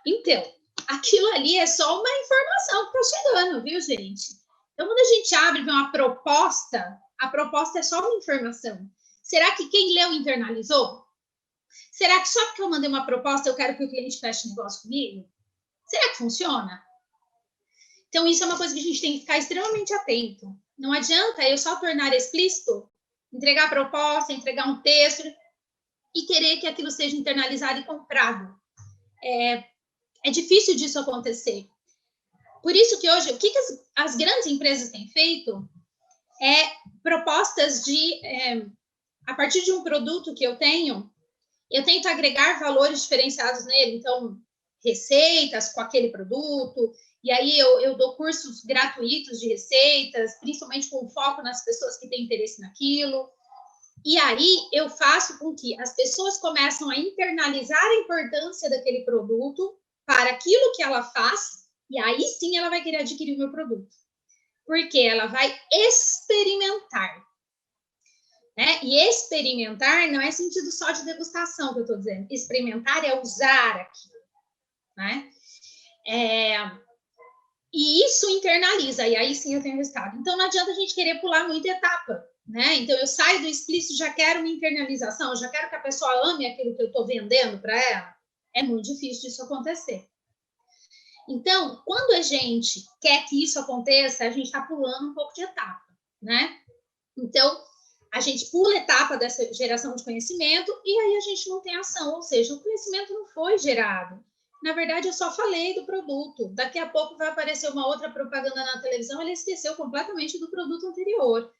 Speaker 2: Então, aquilo ali é só uma informação que está chegando, viu, gente? Então, quando a gente abre uma proposta, a proposta é só uma informação. Será que quem leu internalizou? Será que só porque eu mandei uma proposta eu quero que o cliente feche negócio comigo? Será que funciona? Então, isso é uma coisa que a gente tem que ficar extremamente atento. Não adianta eu só tornar explícito, entregar a proposta, entregar um texto e querer que aquilo seja internalizado e comprado. É difícil disso acontecer. Por isso que hoje, o que as grandes empresas têm feito é propostas de, a partir de um produto que eu tento agregar valores diferenciados nele, então, receitas com aquele produto, e aí eu dou cursos gratuitos de receitas, principalmente com foco nas pessoas que têm interesse naquilo, e aí eu faço com que as pessoas começam a internalizar a importância daquele produto para aquilo que ela faz, e aí sim ela vai querer adquirir o meu produto, porque ela vai experimentar. E experimentar não é sentido só de degustação que eu estou dizendo. Experimentar é usar aquilo, né? E isso internaliza, e aí sim eu tenho resultado. Então, não adianta a gente querer pular muita etapa, né? Então, eu saio do explícito, já quero uma internalização, já quero que a pessoa ame aquilo que eu estou vendendo para ela. É muito difícil disso acontecer. Então, quando a gente quer que isso aconteça, a gente está pulando um pouco de etapa, né? Então, a gente pula a etapa dessa geração de conhecimento e aí a gente não tem ação, ou seja, o conhecimento não foi gerado. Na verdade, eu só falei do produto. Daqui a pouco vai aparecer uma outra propaganda na televisão, ele esqueceu completamente do produto anterior.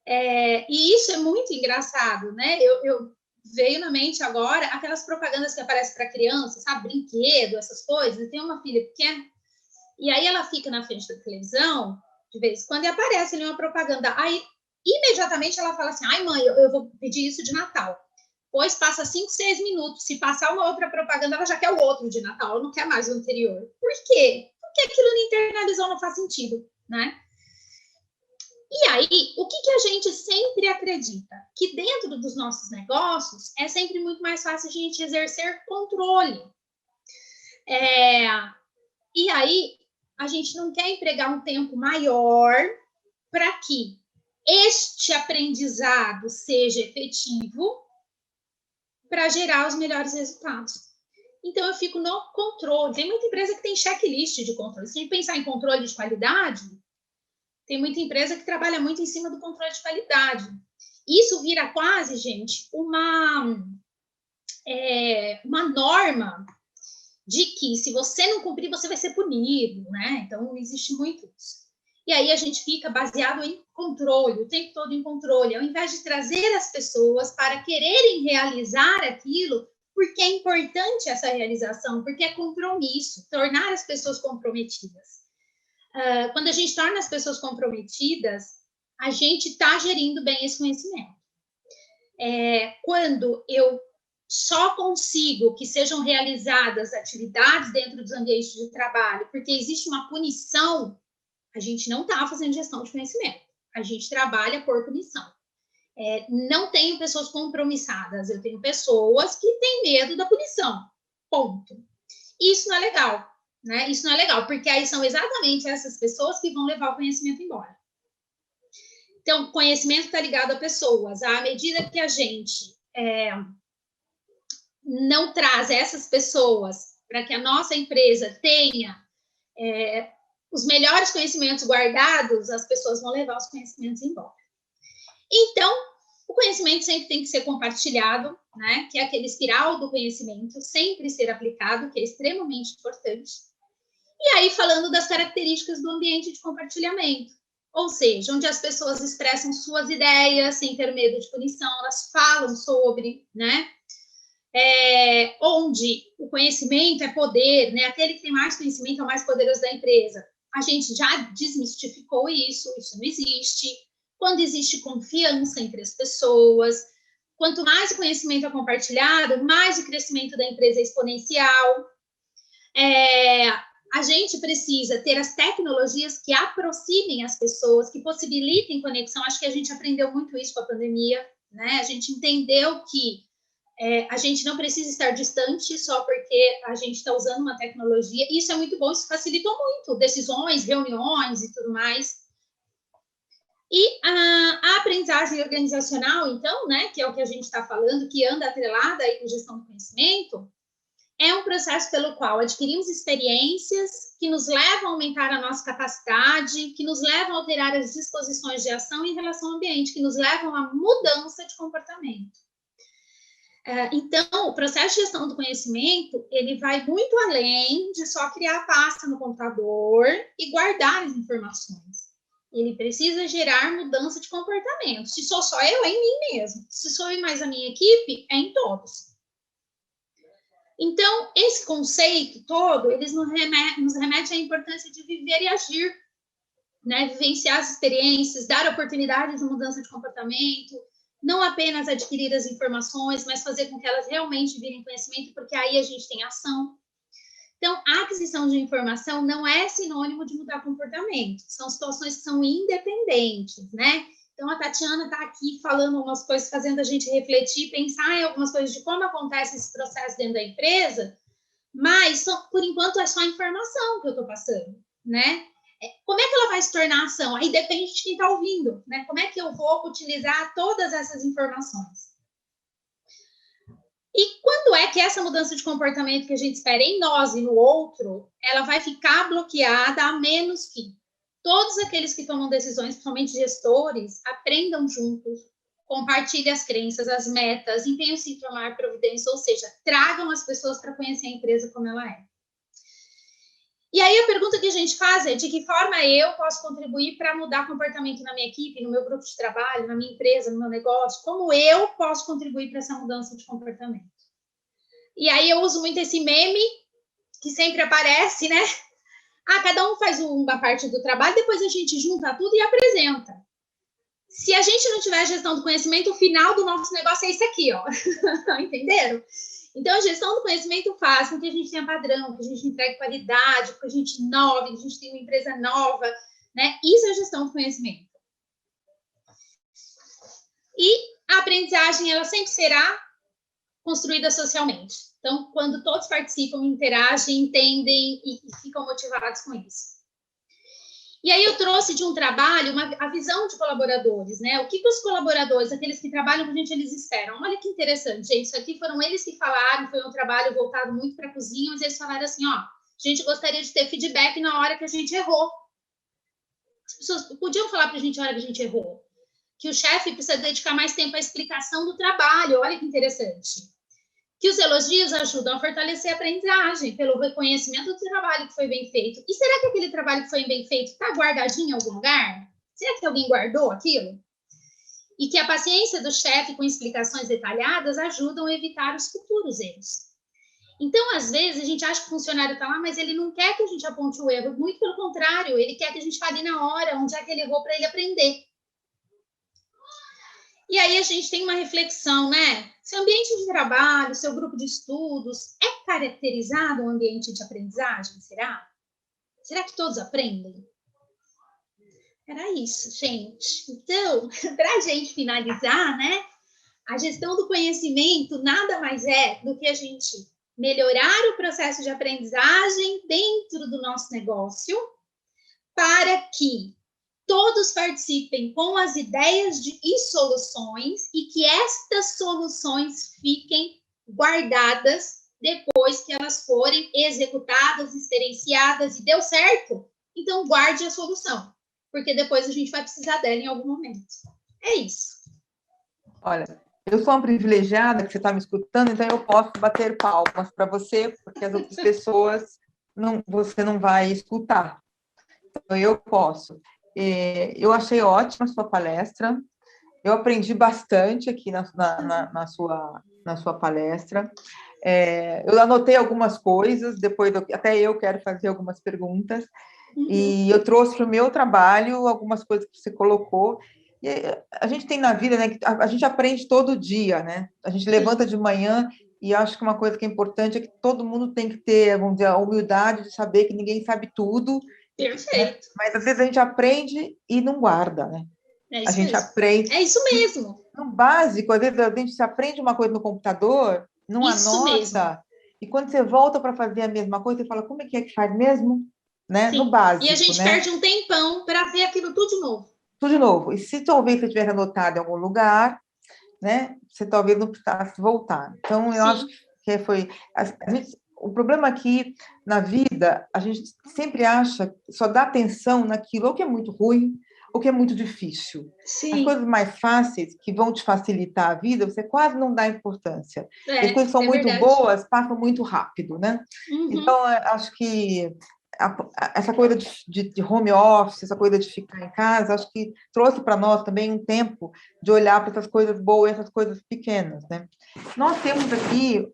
Speaker 2: E isso é muito engraçado, né? Eu veio na mente agora aquelas propagandas que aparecem para criança, sabe? Brinquedo, essas coisas. Eu tenho uma filha pequena e aí ela fica na frente da televisão, de vez em quando, e aparece ali uma propaganda. Aí, imediatamente ela fala assim, ai mãe, eu vou pedir isso de Natal. Pois passa 5, 6 minutos, se passar uma outra propaganda, ela já quer o outro de Natal, ela não quer mais o anterior. Por quê? Porque aquilo não internalizou, não faz sentido, né? E aí, o que a gente sempre acredita? Que dentro dos nossos negócios é sempre muito mais fácil a gente exercer controle. E aí, a gente não quer empregar um tempo maior para que este aprendizado seja efetivo para gerar os melhores resultados. Então, eu fico no controle. Tem muita empresa que tem checklist de controle. Se a gente pensar em controle de qualidade, tem muita empresa que trabalha muito em cima do controle de qualidade. isso vira quase, gente, uma norma de que se você não cumprir, você vai ser punido, né? Então, existe muito isso. E aí a gente fica baseado em controle, o tempo todo em controle, ao invés de trazer as pessoas para quererem realizar aquilo, porque é importante essa realização, porque é compromisso, tornar as pessoas comprometidas. Quando a gente torna as pessoas comprometidas, a gente está gerindo bem esse conhecimento. Quando eu só consigo que sejam realizadas atividades dentro dos ambientes de trabalho, porque existe uma punição, a gente não está fazendo gestão de conhecimento. A gente trabalha por punição. Não tenho pessoas compromissadas, eu tenho pessoas que têm medo da punição. Ponto. Isso não é legal, né? Isso não é legal, porque aí são exatamente essas pessoas que vão levar o conhecimento embora. Então, conhecimento está ligado a pessoas. À medida que a gente não traz essas pessoas para que a nossa empresa tenha os melhores conhecimentos guardados, as pessoas vão levar os conhecimentos embora. Então, o conhecimento sempre tem que ser compartilhado, né? Que é aquele espiral do conhecimento, sempre ser aplicado, que é extremamente importante. E aí, falando das características do ambiente de compartilhamento, ou seja, onde as pessoas expressam suas ideias sem ter medo de punição, elas falam sobre, né? Onde o conhecimento é poder, né? Aquele que tem mais conhecimento é o mais poderoso da empresa. A gente já desmistificou isso não existe. Quando existe confiança entre as pessoas, quanto mais o conhecimento é compartilhado, mais o crescimento da empresa é exponencial. A gente precisa ter as tecnologias que aproximem as pessoas, que possibilitem conexão. Acho que a gente aprendeu muito isso com a pandemia, né? A gente entendeu que a gente não precisa estar distante só porque a gente está usando uma tecnologia. Isso é muito bom, isso facilitou muito decisões, reuniões e tudo mais. E a aprendizagem organizacional, então, né, que é o que a gente está falando, que anda atrelada aí com gestão do conhecimento, é um processo pelo qual adquirimos experiências que nos levam a aumentar a nossa capacidade, que nos levam a alterar as disposições de ação em relação ao ambiente, que nos levam à mudança de comportamento. Então, o processo de gestão do conhecimento, ele vai muito além de só criar pasta no computador e guardar as informações. Ele precisa gerar mudança de comportamento. Se sou só eu, é em mim mesmo. Se sou eu e mais a minha equipe, é em todos. Então, esse conceito todo, eles nos remete à importância de viver e agir, né? Vivenciar as experiências, dar oportunidade de mudança de comportamento, não apenas adquirir as informações, mas fazer com que elas realmente virem conhecimento, porque aí a gente tem ação. Então, a aquisição de informação não é sinônimo de mudar comportamento, são situações que são independentes, né? Então, a Tatiana está aqui falando umas coisas, fazendo a gente refletir, pensar em algumas coisas de como acontece esse processo dentro da empresa, mas, por enquanto, é só informação que eu estou passando, né? Como é que ela vai se tornar ação? Aí depende de quem está ouvindo, né? Como é que eu vou utilizar todas essas informações? E quando é que essa mudança de comportamento que a gente espera em nós e no outro, ela vai ficar bloqueada a menos que todos aqueles que tomam decisões, principalmente gestores, aprendam juntos, compartilhem as crenças, as metas, empenhem-se em tomar providência, ou seja, tragam as pessoas para conhecer a empresa como ela é. E aí a pergunta que a gente faz é de que forma eu posso contribuir para mudar comportamento na minha equipe, no meu grupo de trabalho, na minha empresa, no meu negócio? Como eu posso contribuir para essa mudança de comportamento? E aí eu uso muito esse meme que sempre aparece, né? Cada um faz uma parte do trabalho, depois a gente junta tudo e apresenta. Se a gente não tiver gestão do conhecimento, o final do nosso negócio é isso aqui, ó. Entenderam? Então, a gestão do conhecimento faz com que a gente tenha padrão, que a gente entregue qualidade, que a gente inove, que a gente tenha uma empresa nova, né? Isso é gestão do conhecimento. E a aprendizagem, ela sempre será construída socialmente. Então, quando todos participam, interagem, entendem e ficam motivados com isso. E aí eu trouxe de um trabalho a visão de colaboradores, né? O que os colaboradores, aqueles que trabalham com a gente, eles esperam? Olha que interessante, gente. Isso aqui foram eles que falaram, foi um trabalho voltado muito para a cozinha, mas eles falaram assim, ó, a gente gostaria de ter feedback na hora que a gente errou. As pessoas podiam falar para a gente a hora que a gente errou. que o chefe precisa dedicar mais tempo à explicação do trabalho. Olha que interessante. Que os elogios ajudam a fortalecer a aprendizagem pelo reconhecimento do trabalho que foi bem feito. E será que aquele trabalho que foi bem feito está guardadinho em algum lugar? Será que alguém guardou aquilo? E que a paciência do chefe com explicações detalhadas ajudam a evitar os futuros erros. Então, às vezes, a gente acha que o funcionário está lá, mas ele não quer que a gente aponte o erro. Muito pelo contrário, ele quer que a gente fale na hora onde é que ele errou para ele aprender. E aí a gente tem uma reflexão, né? Seu ambiente de trabalho, seu grupo de estudos, é caracterizado um ambiente de aprendizagem, será? Será que todos aprendem? Era isso, gente. Então, para a gente finalizar, né? A gestão do conhecimento nada mais é do que a gente melhorar o processo de aprendizagem dentro do nosso negócio para que todos participem com as ideias e soluções e que estas soluções fiquem guardadas depois que elas forem executadas, experienciadas e deu certo. Então, guarde a solução, porque depois a gente vai precisar dela em algum momento. É isso.
Speaker 1: Olha, eu sou uma privilegiada que você está me escutando, então eu posso bater palmas para você, porque as outras pessoas você não vai escutar. Então, eu posso. Eu achei ótima a sua palestra, eu aprendi bastante aqui na sua palestra. Eu anotei algumas coisas, depois até eu quero fazer algumas perguntas, e eu trouxe para o meu trabalho algumas coisas que você colocou. E a gente tem na vida, né, que a gente aprende todo dia, né? A gente levanta de manhã e acho que uma coisa que é importante é que todo mundo tem que ter, vamos dizer, a humildade de saber que ninguém sabe tudo.
Speaker 2: Perfeito.
Speaker 1: Né? Mas às vezes a gente aprende e não guarda, né?
Speaker 2: A gente aprende. É isso mesmo.
Speaker 1: No básico, às vezes a gente aprende uma coisa no computador, não
Speaker 2: isso
Speaker 1: anota,
Speaker 2: mesmo.
Speaker 1: E quando você volta para fazer a mesma coisa, você fala, como é que faz mesmo? Né?
Speaker 2: Sim.
Speaker 1: No básico,
Speaker 2: e a gente perde um tempão para ver aquilo tudo de novo.
Speaker 1: Tudo de novo. E se talvez você tivesse anotado em algum lugar, né, você talvez não precisasse voltar. Então, eu acho que foi... o problema aqui, na vida, a gente sempre acha, só dá atenção naquilo ou que é muito ruim, ou que é muito difícil.
Speaker 2: Sim.
Speaker 1: As coisas mais fáceis, que vão te facilitar a vida, você quase não dá importância. As coisas são muito boas, passam muito rápido, né? Então, acho que essa coisa de home office, essa coisa de ficar em casa, acho que trouxe para nós também um tempo de olhar para essas coisas boas, essas coisas pequenas, né? Nós temos aqui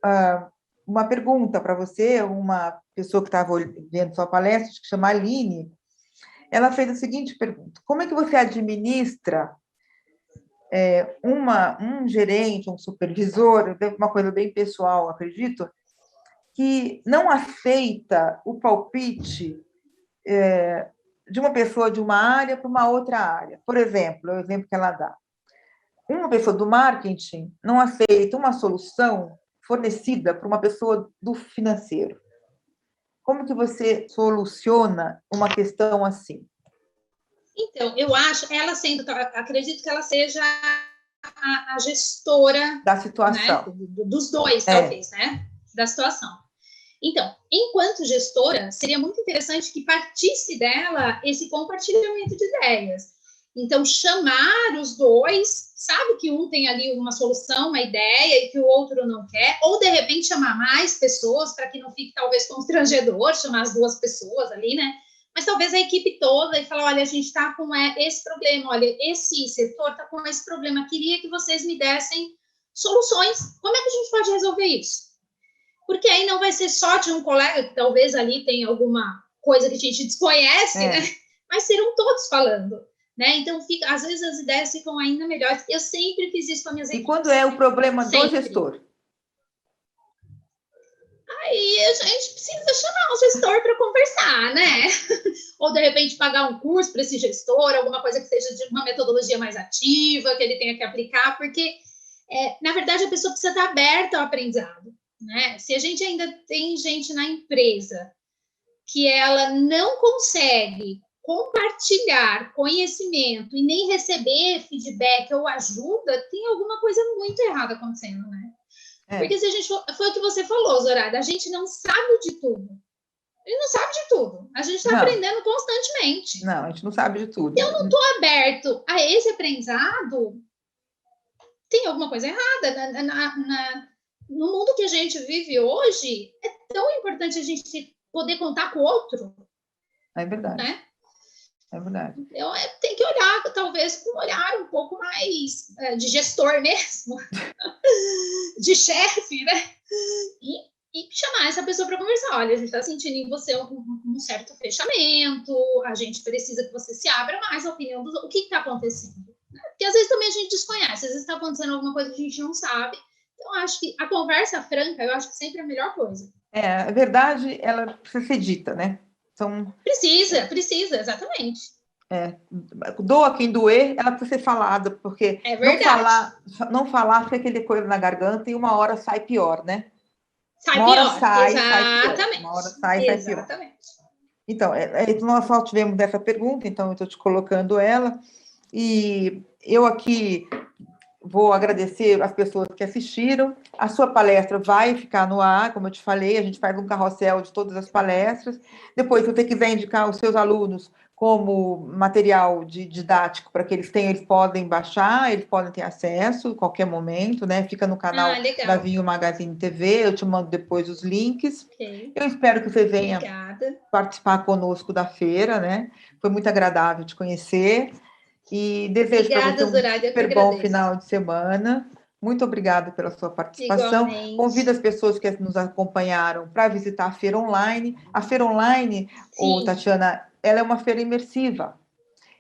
Speaker 1: uma pergunta para você, uma pessoa que estava vendo sua palestra, que chama Aline. Ela fez a seguinte pergunta: como é que você administra um gerente, um supervisor, uma coisa bem pessoal, acredito, que não aceita o palpite de uma pessoa de uma área para uma outra área? Por exemplo, é o exemplo que ela dá. Uma pessoa do marketing não aceita uma solução fornecida por uma pessoa do financeiro. Como que você soluciona uma questão assim?
Speaker 2: Então, eu acho, acredito que ela seja a gestora
Speaker 1: da situação,
Speaker 2: né? Dos dois, talvez, né? Da situação. Então, enquanto gestora, seria muito interessante que partisse dela esse compartilhamento de ideias. Então, chamar os dois, sabe que um tem ali uma solução, uma ideia, e que o outro não quer, ou, de repente, chamar mais pessoas, para que não fique, talvez, constrangedor, chamar as duas pessoas ali, né? Mas talvez a equipe toda e falar, olha, a gente está com esse problema, olha, esse setor está com esse problema, queria que vocês me dessem soluções. Como é que a gente pode resolver isso? Porque aí não vai ser só de um colega, que talvez ali tenha alguma coisa que a gente desconhece, né? Mas serão todos falando, né? Então, às vezes as ideias ficam ainda melhores. Eu sempre fiz isso com as minhas equipes.
Speaker 1: E quando é o problema do gestor?
Speaker 2: Aí a gente precisa chamar o gestor para conversar, né? Ou, de repente, pagar um curso para esse gestor, alguma coisa que seja de uma metodologia mais ativa, que ele tenha que aplicar, porque, na verdade, a pessoa precisa estar aberta ao aprendizado, né? Se a gente ainda tem gente na empresa que ela não consegue compartilhar conhecimento e nem receber feedback ou ajuda, tem alguma coisa muito errada acontecendo, né? Porque se a gente foi o que você falou, Zoraida, a gente não sabe de tudo. A gente não sabe de tudo. A gente está
Speaker 1: Não.
Speaker 2: aprendendo constantemente.
Speaker 1: Não, a gente não sabe de tudo.
Speaker 2: Se eu não estou aberto a esse aprendizado, tem alguma coisa errada. No mundo que a gente vive hoje, é tão importante a gente poder contar com o outro.
Speaker 1: É verdade.
Speaker 2: Né?
Speaker 1: É verdade.
Speaker 2: Então, tem que olhar, talvez, com um olhar um pouco mais de gestor mesmo, de chefe, né? E chamar essa pessoa para conversar. Olha, a gente está sentindo em você um certo fechamento, a gente precisa que você se abra mais a opinião dos outros. O que está acontecendo? Porque às vezes também a gente desconhece, às vezes está acontecendo alguma coisa que a gente não sabe. Então, acho que a conversa franca, eu acho que sempre é a melhor coisa.
Speaker 1: A verdade, ela precisa ser dita, né?
Speaker 2: Precisa, exatamente.
Speaker 1: Doa quem doer, ela precisa ser falada, porque não falar fica aquele coisa na garganta e uma hora sai pior, né?
Speaker 2: Sai pior,
Speaker 1: exatamente. Uma hora sai pior. Então, nós só tivemos essa pergunta, então eu estou te colocando ela, e eu aqui vou agradecer as pessoas que assistiram. A sua palestra vai ficar no ar, como eu te falei, a gente faz um carrossel de todas as palestras. Depois, se você quiser indicar os seus alunos como material didático para que eles tenham, eles podem baixar, eles podem ter acesso a qualquer momento, né? Fica no canal da Vinho Magazine TV, eu te mando depois os links.
Speaker 2: Okay.
Speaker 1: Eu espero que você venha participar conosco da feira, né? Foi muito agradável te conhecer. E desejo para você um super bom final de semana. Muito obrigada pela sua participação.
Speaker 2: Igualmente.
Speaker 1: Convido as pessoas que nos acompanharam para visitar a feira online. A feira online, Tatiana, ela é uma feira imersiva.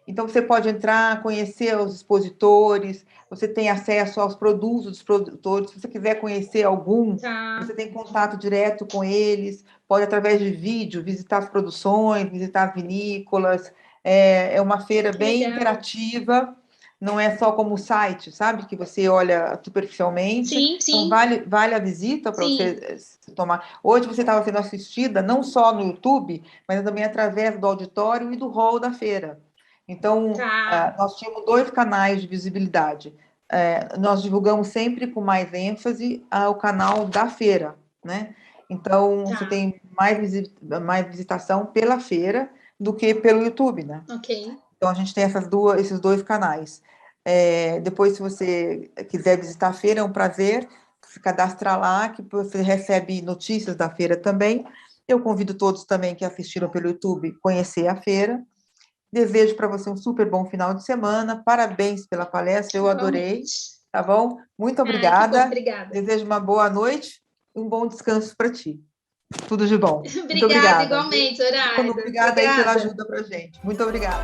Speaker 1: Então, você pode entrar, conhecer os expositores, você tem acesso aos produtos dos produtores. Se você quiser conhecer algum, você tem contato direto com eles. Pode, através de vídeo, visitar as produções, visitar as vinícolas. É uma feira bem interativa, não é só como o site, sabe? Que você olha superficialmente.
Speaker 2: Sim.
Speaker 1: Então, vale a visita para você tomar. Hoje você estava sendo assistida não só no YouTube, mas também através do auditório e do hall da feira. Então, nós tínhamos 2 canais de visibilidade. Nós divulgamos sempre com mais ênfase o canal da feira, né? Então, você tem mais visitação pela feira do que pelo YouTube, né?
Speaker 2: Ok.
Speaker 1: Então, a gente tem esses 2 canais. Depois, se você quiser visitar a feira, é um prazer se cadastrar lá, que você recebe notícias da feira também. Eu convido todos também que assistiram pelo YouTube conhecer a feira. Desejo para você um super bom final de semana. Parabéns pela palestra, eu adorei. Tá bom? Muito obrigada.
Speaker 2: Que bom, obrigada.
Speaker 1: Desejo uma boa noite e um bom descanso para ti. Tudo de bom.
Speaker 2: Obrigada, igualmente, Zoraida.
Speaker 1: Obrigada aí pela ajuda para gente. Muito obrigada.